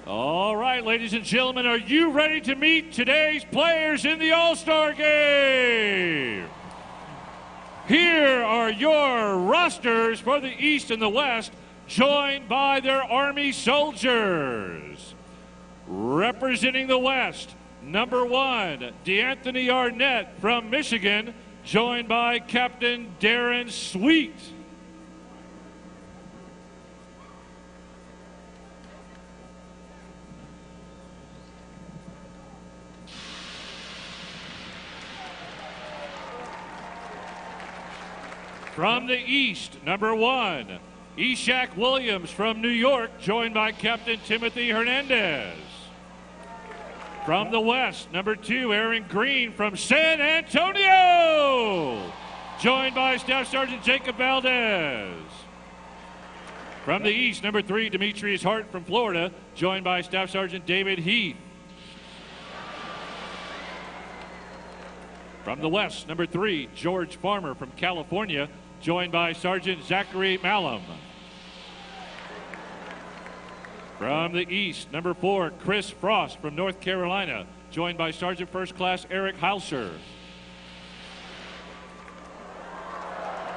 All right, ladies and gentlemen, are you ready to meet today's players in the All-Star Game? Here are your rosters for the East and the West, joined by their Army soldiers. Representing the West, number 1, D'Anthony Arnett from Michigan, joined by Captain Darren Sweet. From the East, number 1, Ishak Williams from New York, joined by Captain Timothy Hernandez. From the West, number 2, Aaron Green from San Antonio, joined by Staff Sergeant Jacob Valdez. From the East, number 3, Demetrius Hart from Florida, joined by Staff Sergeant David Heath. From the West, number 3, George Farmer from California, joined by Sergeant Zachary Malum. From the East, number 4, Chris Frost from North Carolina, joined by Sergeant First Class Eric Heilser.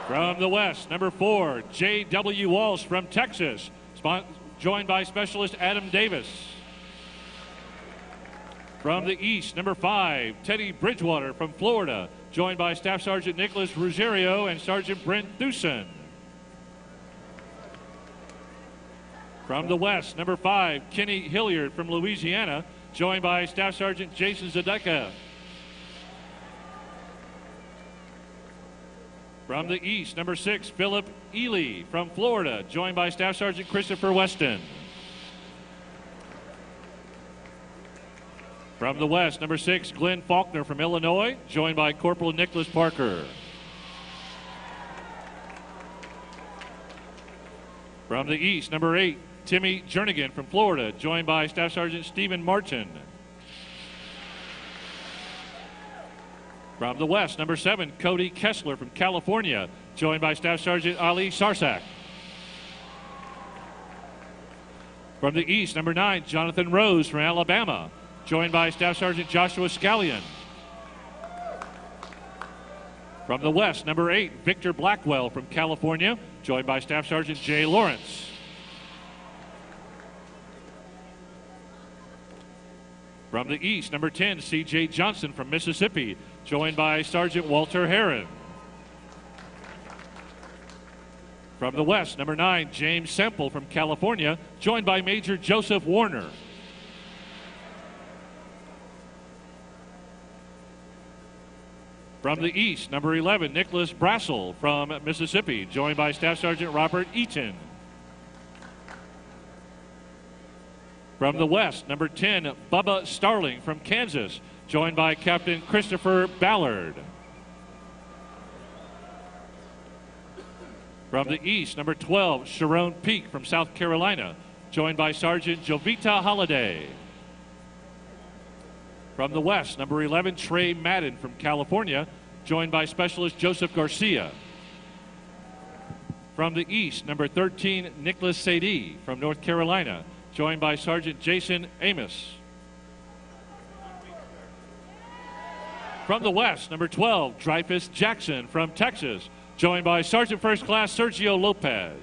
From the West, number 4, J.W. Walsh from Texas, joined by Specialist Adam Davis. From the East, number 5, Teddy Bridgewater from Florida, joined by Staff Sergeant Nicholas Ruggiero and Sergeant Brent Thusen. From the West, number 5, Kenny Hilliard from Louisiana, joined by Staff Sergeant Jason Zadeka. From the East, number 6, Philip Ely from Florida, joined by Staff Sergeant Christopher Weston. From the West, number 6, Glenn Faulkner from Illinois, joined by Corporal Nicholas Parker. From the East, number 8, Timmy Jernigan from Florida, joined by Staff Sergeant Stephen Martin. From the West, number 7, Cody Kessler from California, joined by Staff Sergeant Ali Sarsak. From the East, number 9, Jonathan Rose from Alabama, joined by Staff Sergeant Joshua Scallion. From the West, number 8, Victor Blackwell from California, joined by Staff Sergeant Jay Lawrence. From the East, number 10, C.J. Johnson from Mississippi, joined by Sergeant Walter Herron. From the West, number 9, James Semple from California, joined by Major Joseph Warner. From the East, number 11, Nicholas Brassel from Mississippi, joined by Staff Sergeant Robert Eaton. From the West, number 10, Bubba Starling from Kansas, joined by Captain Christopher Ballard. From the East, number 12, Sharon Peak from South Carolina, joined by Sergeant Jovita Holliday. From the West, number 11, Trey Madden from California, joined by Specialist Joseph Garcia. From the East, number 13, Nicholas Sadie from North Carolina, joined by Sergeant Jason Amos. From the West, number 12, Dreyfus Jackson from Texas, joined by Sergeant First Class Sergio Lopez.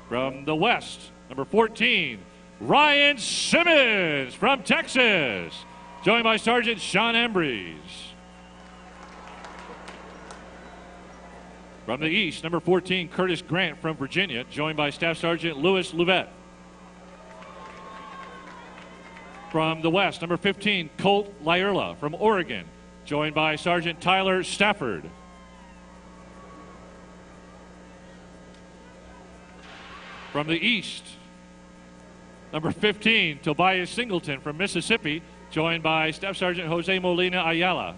From the West, number 14, Ryan Simmons from Texas, joined by Sergeant Sean Ambrose. From the East, number 14, Curtis Grant from Virginia, joined by Staff Sergeant Louis Louvette. From the West, number 15, Colt Lyerla from Oregon, joined by Sergeant Tyler Stafford. From the East, number 15, Tobias Singleton from Mississippi, joined by Staff Sergeant Jose Molina Ayala.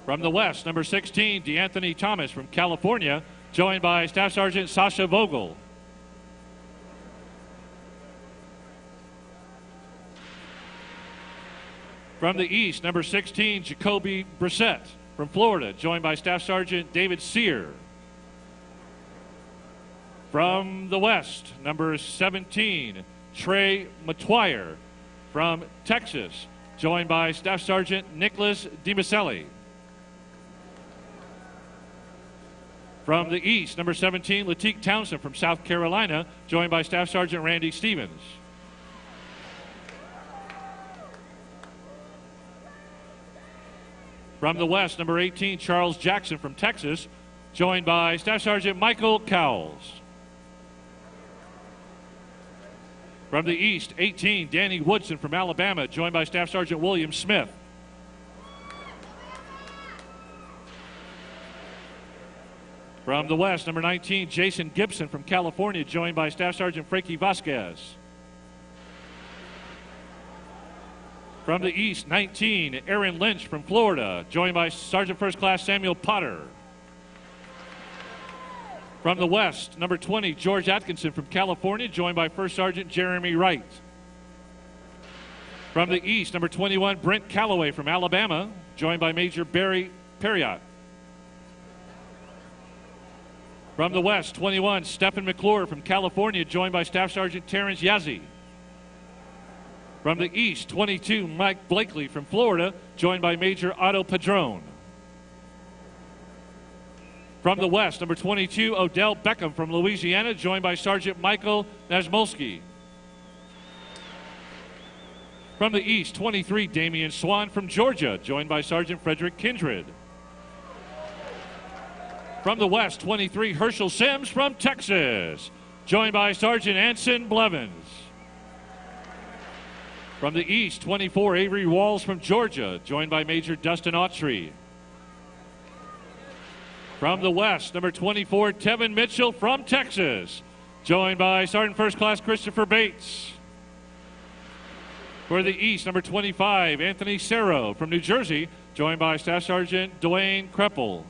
From the West, number 16, D'Anthony Thomas from California, joined by Staff Sergeant Sasha Vogel. From the East, number 16, Jacoby Brissett from Florida, joined by Staff Sergeant David Sear. From the West, number 17, Trey Matuire from Texas, joined by Staff Sergeant Nicholas DiMaselli. From the East, number 17, Latique Townsend from South Carolina, joined by Staff Sergeant Randy Stevens. From the West, number 18, Charles Jackson from Texas, joined by Staff Sergeant Michael Cowles. From the East, 18, Danny Woodson from Alabama, joined by Staff Sergeant William Smith. From the West, number 19, Jason Gibson from California, joined by Staff Sergeant Frankie Vasquez. From the East, 19, Aaron Lynch from Florida, joined by Sergeant First Class Samuel Potter. From the West, number 20, George Atkinson from California, joined by First Sergeant Jeremy Wright. From the East, number 21, Brent Calloway from Alabama, joined by Major Barry Perriott. From the West, 21, Stephen McClure from California, joined by Staff Sergeant Terrence Yazzie. From the East, 22, Mike Blakely from Florida, joined by Major Otto Padron. From the West, number 22, Odell Beckham from Louisiana, joined by Sergeant Michael Nazmolski. From the East, 23, Damian Swan from Georgia, joined by Sergeant Frederick Kindred. From the West, 23, Herschel Sims from Texas, joined by Sergeant Anson Blevins. From the East, 24, Avery Walls from Georgia, joined by Major Dustin Autry. From the West, number 24, Tevin Mitchell from Texas, joined by Sergeant First Class Christopher Bates. For the East, number 25, Anthony Serro from New Jersey, joined by Staff Sergeant Dwayne Kreppel.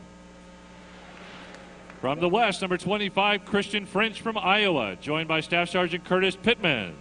From the West, number 25, Christian French from Iowa, joined by Staff Sergeant Curtis Pittman.